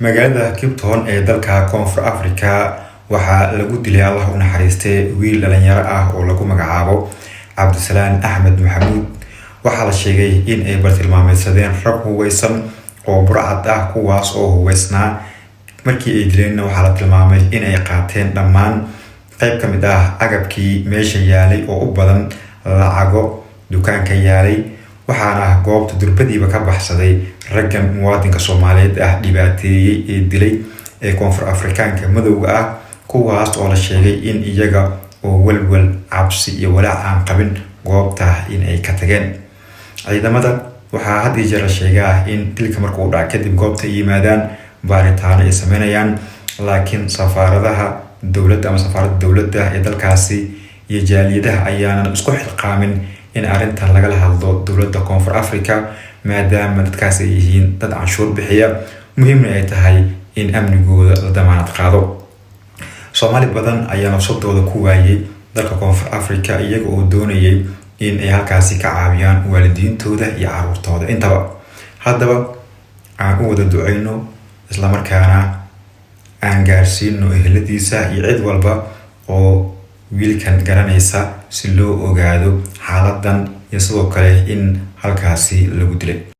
magaalada Cape Town ee dalka Koonfur Afrika waxaa lagu dilay Allah u naxariistay wiil dhalinyaro ah oo lagu magacaabo Cabdisalaan Axmed Maxamuud. waxaa la sheegay in ay bartilmaameedsadeen rag huweysan oo burcad ah kuwaas oo huweysnaa. markii ay dileen waxaa la tilmaamay in ay qaateen dhammaan qayb kamid ah agabkii meesha yaalay oo u badan lacago dukaanka yaalay, waxaana goobta durbadiiba ka baxsaday raggan muwaadinka Soomaaliyeed ah dhibaateeyay ee dilay ee Koonfur Afrikaanka madowga ah, kuwaas oo la sheegay in iyaga oo walwal cabsi iyo walaac aan qabin goobta in ay ka tageen. ciidamada waxaa had iyo jeer la sheegaa in dilka markuu dhaco kadib goobta yimaadaan baaritaano ay sameynayaan, laakiin safaaradaha dowladda ama safaaradda dowladda ee dalkaasi iyo jaaliyadaha ayaanan isku xilqaamin in arrintan lagala hadlo dowladda Koonfur Afrika, maadaama dadkaas ay yihiin dad canshuur bixiya, muhiimna ay tahay in amnigooda la damaanad qaado. Soomaali badan ayaa nafsadooda ku waayay dalka Koonfur Afrika iyaga oo doonayay in ay halkaasi ka caawiyaan waalidiintooda iyo carruurtooda intaba. haddaba aan u wada duceyno isla markaana aan gaarsiino eheladiisa iyo cid walba oo wiilkan garanaysa si loo ogaado xaaladan iyo sidoo kale in halkaasi lagu dilay.